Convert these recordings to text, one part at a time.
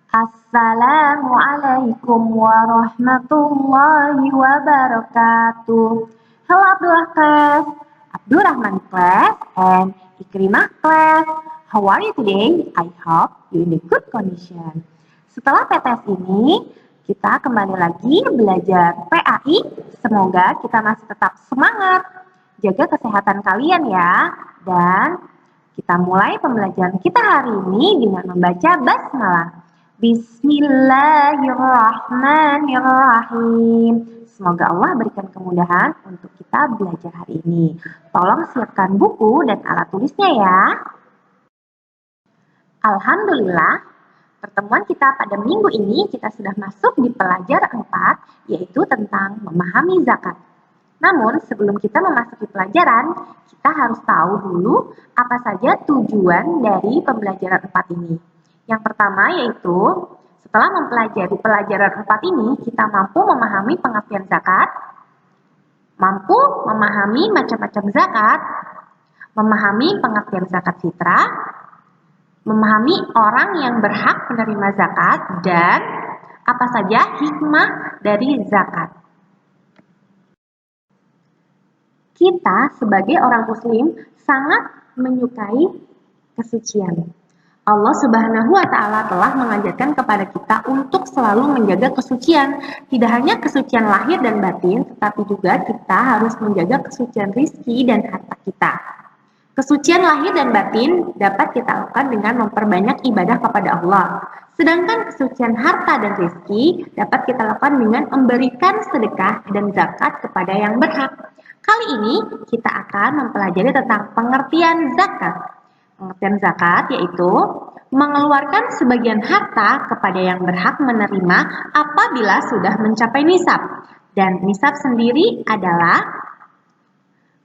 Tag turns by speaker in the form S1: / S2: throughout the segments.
S1: Assalamualaikum warahmatullahi wabarakatuh. Hello Abdullah class, Abdurrahman class, and Ikrimah class. How are you today? I hope you in a good condition. Setelah PTS ini, kita kembali lagi belajar PAI. Semoga kita masih tetap semangat. Jaga kesehatan kalian ya. Dan kita mulai pembelajaran kita hari ini dengan membaca basmalah. Bismillahirrahmanirrahim. Semoga Allah berikan kemudahan untuk kita belajar hari ini. Tolong siapkan buku dan alat tulisnya ya. Alhamdulillah, pertemuan kita pada minggu ini kita sudah masuk di pelajaran 4, yaitu tentang memahami zakat. Namun, sebelum kita memasuki pelajaran, kita harus tahu dulu apa saja tujuan dari pembelajaran 4 ini. Yang pertama yaitu, setelah mempelajari pelajaran 4 ini, kita mampu memahami pengertian zakat, mampu memahami macam-macam zakat, memahami pengertian zakat fitrah, memahami orang yang berhak menerima zakat, dan apa saja hikmah dari zakat. Kita sebagai orang muslim sangat menyukai kesucian. Allah Subhanahu wa Ta'ala telah mengajarkan kepada kita untuk selalu menjaga kesucian. Tidak hanya kesucian lahir dan batin, tetapi juga kita harus menjaga kesucian rizki dan harta kita. Kesucian lahir dan batin dapat kita lakukan dengan memperbanyak ibadah kepada Allah. Sedangkan kesucian harta dan rizki dapat kita lakukan dengan memberikan sedekah dan zakat kepada yang berhak. Kali ini kita akan mempelajari tentang pengertian zakat. Pengertian zakat yaitu mengeluarkan sebagian harta kepada yang berhak menerima apabila sudah mencapai nisab. Dan nisab sendiri adalah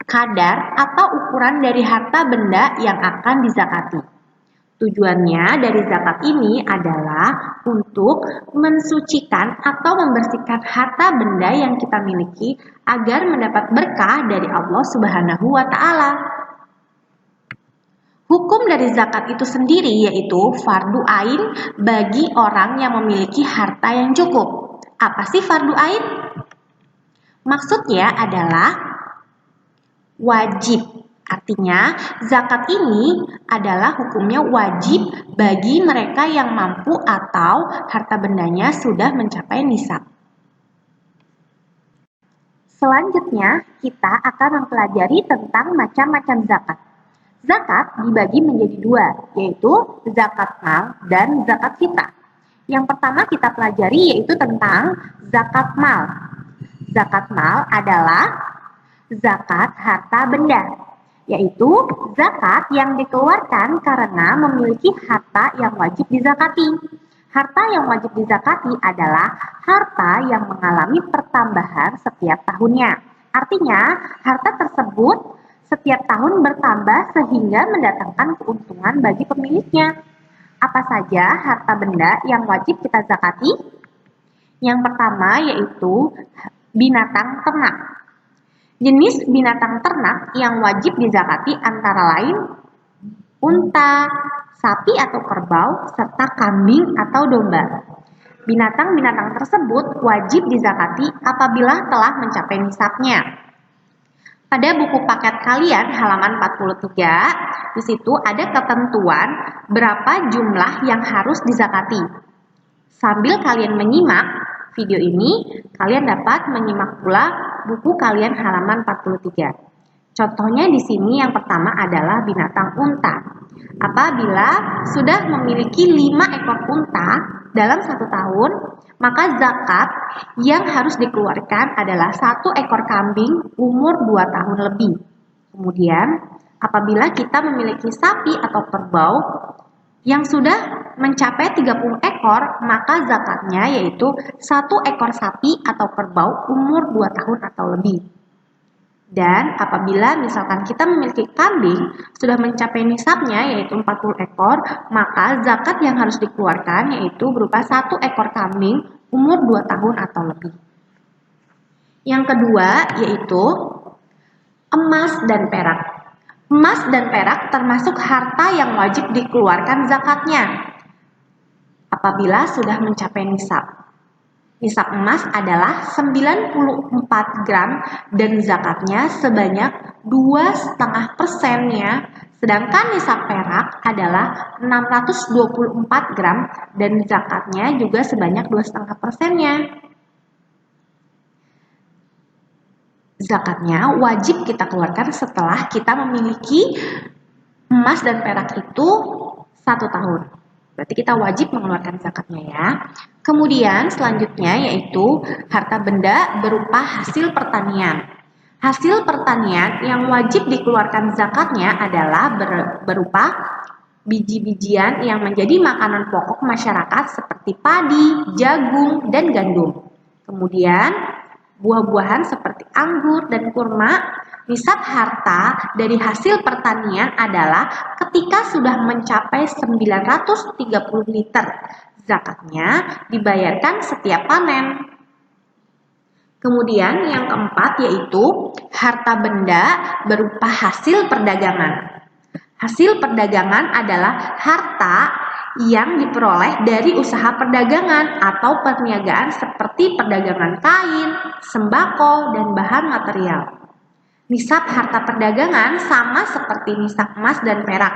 S1: kadar atau ukuran dari harta benda yang akan dizakati. Tujuannya dari zakat ini adalah untuk mensucikan atau membersihkan harta benda yang kita miliki agar mendapat berkah dari Allah Subhanahu wa Ta'ala. Hukum dari zakat itu sendiri yaitu fardu ain bagi orang yang memiliki harta yang cukup. Apa sih fardu ain? Maksudnya adalah wajib. Artinya, zakat ini adalah hukumnya wajib bagi mereka yang mampu atau harta bendanya sudah mencapai nisab. Selanjutnya, kita akan mempelajari tentang macam-macam zakat. Zakat dibagi menjadi dua, yaitu zakat mal dan zakat fitrah. Yang pertama kita pelajari yaitu tentang zakat mal. Zakat mal adalah zakat harta benda, yaitu zakat yang dikeluarkan karena memiliki harta yang wajib dizakati. Harta yang wajib dizakati adalah harta yang mengalami pertambahan setiap tahunnya. Artinya, harta tersebut setiap tahun bertambah sehingga mendatangkan keuntungan bagi pemiliknya. Apa saja harta benda yang wajib kita zakati? Yang pertama yaitu binatang ternak. Jenis binatang ternak yang wajib dizakati antara lain unta, sapi atau kerbau, serta kambing atau domba. Binatang-binatang tersebut wajib dizakati apabila telah mencapai nisabnya. Pada buku paket kalian halaman 43, di situ ada ketentuan berapa jumlah yang harus dizakati. Sambil kalian menyimak video ini, kalian dapat menyimak pula buku kalian halaman 43. Contohnya di sini yang pertama adalah binatang unta. Apabila sudah memiliki 5 ekor unta dalam 1 tahun, maka zakat yang harus dikeluarkan adalah 1 ekor kambing umur 2 tahun lebih. Kemudian, apabila kita memiliki sapi atau kerbau yang sudah mencapai 30 ekor, maka zakatnya yaitu 1 ekor sapi atau kerbau umur 2 tahun atau lebih. Dan apabila misalkan kita memiliki kambing sudah mencapai nisabnya yaitu 40 ekor, maka zakat yang harus dikeluarkan yaitu berupa 1 ekor kambing umur 2 tahun atau lebih. Yang kedua yaitu emas dan perak. Emas dan perak termasuk harta yang wajib dikeluarkan zakatnya. apabila sudah mencapai nisab. Nisab emas adalah 94 gram dan zakatnya sebanyak 2,5%-nya, sedangkan nisab perak adalah 624 gram dan zakatnya juga sebanyak 2,5%-nya. Zakatnya wajib kita keluarkan setelah kita memiliki emas dan perak itu 1 tahun. Berarti kita wajib mengeluarkan zakatnya ya. Kemudian selanjutnya yaitu harta benda berupa hasil pertanian. Hasil pertanian yang wajib dikeluarkan zakatnya adalah berupa biji-bijian yang menjadi makanan pokok masyarakat seperti padi, jagung, dan gandum. Kemudian buah-buahan seperti anggur dan kurma. Nisab harta dari hasil pertanian adalah ketika sudah mencapai 930 liter. Zakatnya dibayarkan setiap panen. Kemudian yang keempat yaitu harta benda berupa hasil perdagangan. Hasil perdagangan adalah harta yang diperoleh dari usaha perdagangan atau perniagaan seperti perdagangan kain, sembako, dan bahan material. Nisab harta perdagangan sama seperti nisab emas dan perak.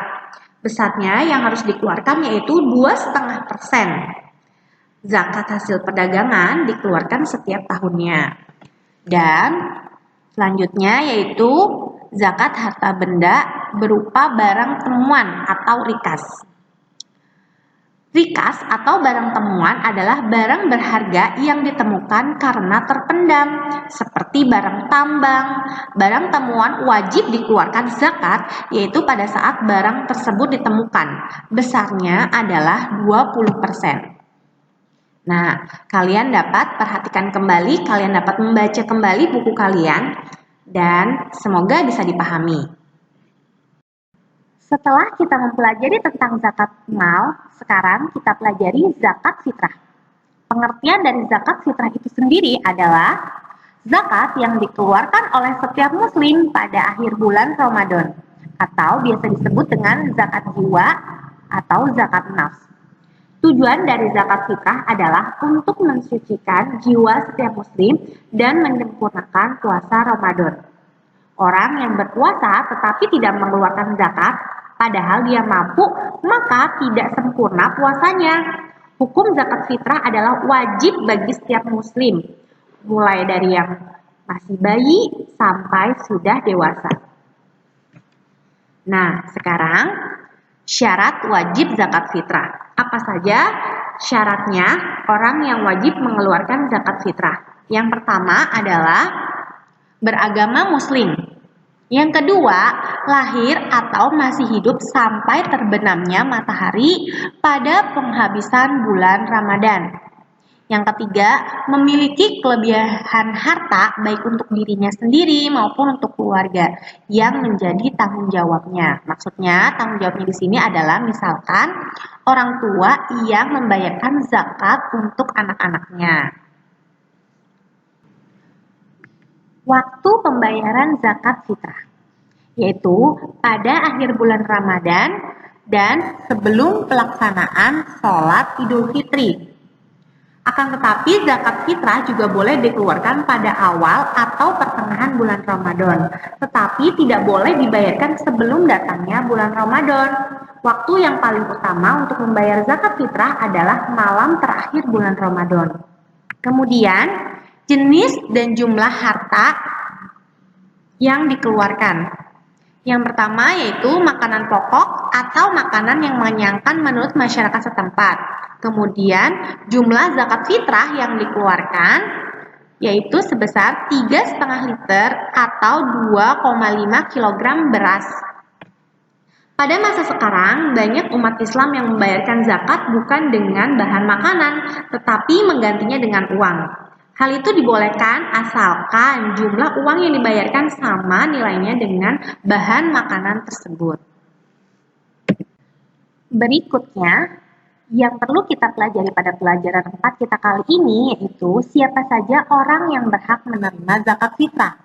S1: Besarnya yang harus dikeluarkan yaitu 2,5%. Zakat hasil perdagangan dikeluarkan setiap tahunnya. Dan selanjutnya yaitu zakat harta benda berupa barang temuan atau rikas. Rikas atau barang temuan adalah barang berharga yang ditemukan karena terpendam, seperti barang tambang. Barang temuan wajib dikeluarkan zakat, yaitu pada saat barang tersebut ditemukan. Besarnya adalah 20%. Nah, kalian dapat perhatikan kembali, kalian dapat membaca kembali buku kalian, dan semoga bisa dipahami. Setelah kita mempelajari tentang zakat mal, sekarang kita pelajari zakat fitrah. Pengertian dari zakat fitrah itu sendiri adalah zakat yang dikeluarkan oleh setiap muslim pada akhir bulan Ramadan, atau biasa disebut dengan zakat jiwa atau zakat nafs. Tujuan dari zakat fitrah adalah untuk mensucikan jiwa setiap muslim dan menyempurnakan puasa Ramadan. Orang yang berpuasa tetapi tidak mengeluarkan zakat, padahal dia mampu, maka tidak sempurna puasanya. Hukum zakat fitrah adalah wajib bagi setiap muslim, mulai dari yang masih bayi sampai sudah dewasa. Nah, sekarang syarat wajib zakat fitrah. Apa saja syaratnya orang yang wajib mengeluarkan zakat fitrah? Yang pertama adalah beragama muslim. Yang kedua, lahir atau masih hidup sampai terbenamnya matahari pada penghabisan bulan Ramadan. Yang ketiga, memiliki kelebihan harta baik untuk dirinya sendiri maupun untuk keluarga yang menjadi tanggung jawabnya. Maksudnya, tanggung jawabnya di sini adalah misalkan orang tua yang membayarkan zakat untuk anak-anaknya. Waktu pembayaran zakat fitrah, yaitu pada akhir bulan Ramadan dan sebelum pelaksanaan sholat Idul Fitri. Akan tetapi zakat fitrah juga boleh dikeluarkan pada awal atau pertengahan bulan Ramadan, tetapi tidak boleh dibayarkan sebelum datangnya bulan Ramadan. Waktu yang paling utama untuk membayar zakat fitrah adalah malam terakhir bulan Ramadan. Kemudian, jenis dan jumlah harta yang dikeluarkan. Yang pertama yaitu makanan pokok atau makanan yang mengenyangkan menurut masyarakat setempat. Kemudian jumlah zakat fitrah yang dikeluarkan yaitu sebesar 3,5 liter atau 2,5 kg beras. Pada masa sekarang, banyak umat Islam yang membayarkan zakat bukan dengan bahan makanan, tetapi menggantinya dengan uang. Hal itu dibolehkan asalkan jumlah uang yang dibayarkan sama nilainya dengan bahan makanan tersebut. Berikutnya, yang perlu kita pelajari pada pelajaran 4 kita kali ini yaitu siapa saja orang yang berhak menerima zakat fitrah.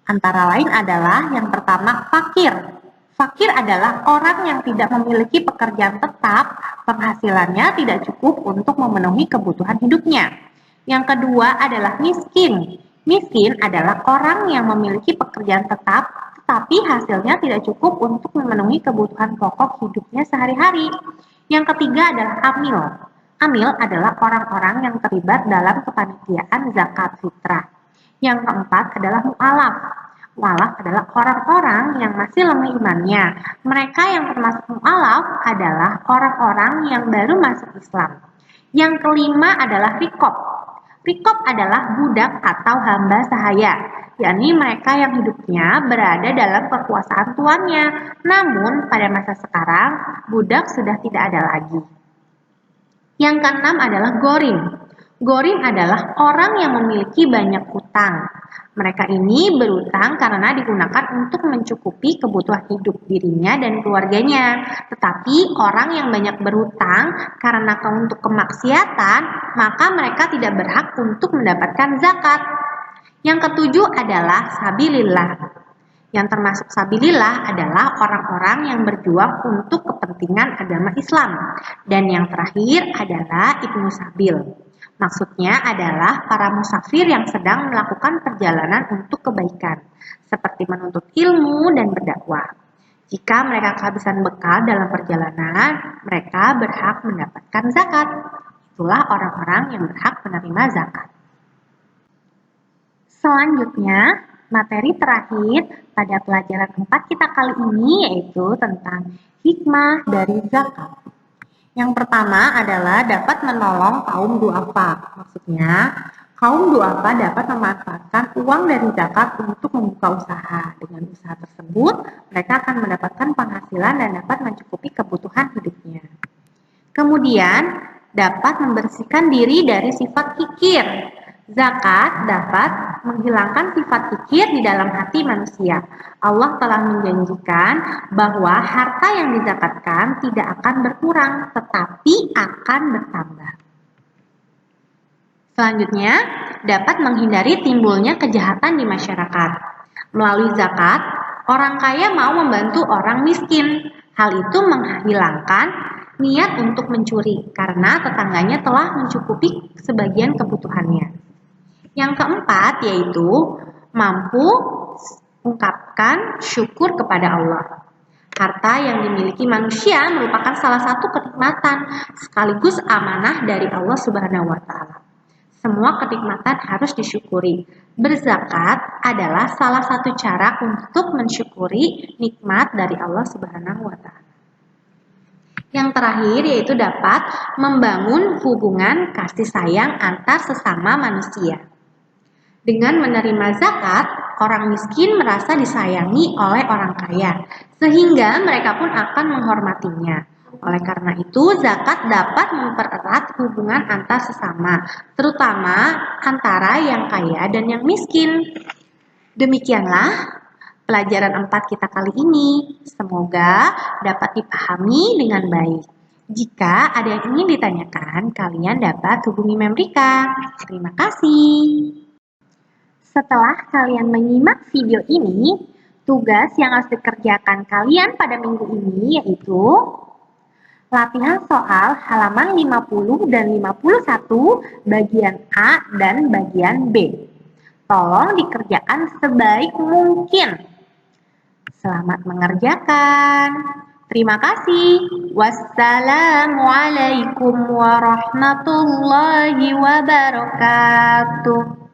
S1: Antara lain adalah yang pertama fakir. Fakir adalah orang yang tidak memiliki pekerjaan tetap penghasilannya tidak cukup untuk memenuhi kebutuhan hidupnya. Yang kedua adalah miskin. Miskin adalah orang yang memiliki pekerjaan tetap, tetapi hasilnya tidak cukup untuk memenuhi kebutuhan pokok hidupnya sehari-hari. Yang ketiga adalah amil. Amil adalah orang-orang yang terlibat dalam kepanitiaan zakat fitrah. Yang keempat adalah mu'alaf. Mu'alaf adalah orang-orang yang masih lemah imannya. Mereka yang termasuk mu'alaf adalah orang-orang yang baru masuk Islam. Yang kelima adalah rikob. Rikob adalah budak atau hamba sahaya, yakni mereka yang hidupnya berada dalam kekuasaan tuannya. Namun pada masa sekarang, budak sudah tidak ada lagi. Yang keenam adalah gorim. Gorim adalah orang yang memiliki banyak hutang. Mereka ini berutang karena digunakan untuk mencukupi kebutuhan hidup dirinya dan keluarganya. Tetapi orang yang banyak berhutang karena untuk kemaksiatan, maka mereka tidak berhak untuk mendapatkan zakat. Yang ketujuh adalah sabilillah. Yang termasuk sabilillah adalah orang-orang yang berjuang untuk kepentingan agama Islam. Dan yang terakhir adalah ibnu sabil. Maksudnya adalah para musafir yang sedang melakukan perjalanan untuk kebaikan, seperti menuntut ilmu dan berdakwah. Jika mereka kehabisan bekal dalam perjalanan, mereka berhak mendapatkan zakat. Itulah orang-orang yang berhak menerima zakat. Selanjutnya, materi terakhir pada pelajaran 4 kita kali ini yaitu tentang hikmah dari zakat. Yang pertama adalah dapat menolong kaum duafa. Maksudnya, kaum duafa dapat memanfaatkan uang dari zakat untuk membuka usaha. Dengan usaha tersebut, mereka akan mendapatkan penghasilan dan dapat mencukupi kebutuhan hidupnya. Kemudian, dapat membersihkan diri dari sifat kikir. Zakat dapat menghilangkan sifat kikir di dalam hati manusia. Allah telah menjanjikan bahwa harta yang dizakatkan tidak akan berkurang, tetapi akan bertambah. Selanjutnya, dapat menghindari timbulnya kejahatan di masyarakat. Melalui zakat, orang kaya mau membantu orang miskin. Hal itu menghilangkan niat untuk mencuri karena tetangganya telah mencukupi sebagian kebutuhannya. Yang keempat yaitu mampu ungkapkan syukur kepada Allah. Harta yang dimiliki manusia merupakan salah satu kenikmatan sekaligus amanah dari Allah Subhanahu wa taala. Semua kenikmatan harus disyukuri. Berzakat adalah salah satu cara untuk mensyukuri nikmat dari Allah Subhanahu wa taala. Yang terakhir yaitu dapat membangun hubungan kasih sayang antar sesama manusia. Dengan menerima zakat, orang miskin merasa disayangi oleh orang kaya, sehingga mereka pun akan menghormatinya. Oleh karena itu, zakat dapat mempererat hubungan antar sesama, terutama antara yang kaya dan yang miskin. Demikianlah pelajaran 4 kita kali ini. Semoga dapat dipahami dengan baik. Jika ada yang ingin ditanyakan, kalian dapat hubungi Memrika. Terima kasih. Setelah kalian menyimak video ini, tugas yang harus dikerjakan kalian pada minggu ini yaitu latihan soal halaman 50 dan 51 bagian A dan bagian B. Tolong dikerjakan sebaik mungkin. Selamat mengerjakan. Terima kasih. Wassalamualaikum warahmatullahi wabarakatuh.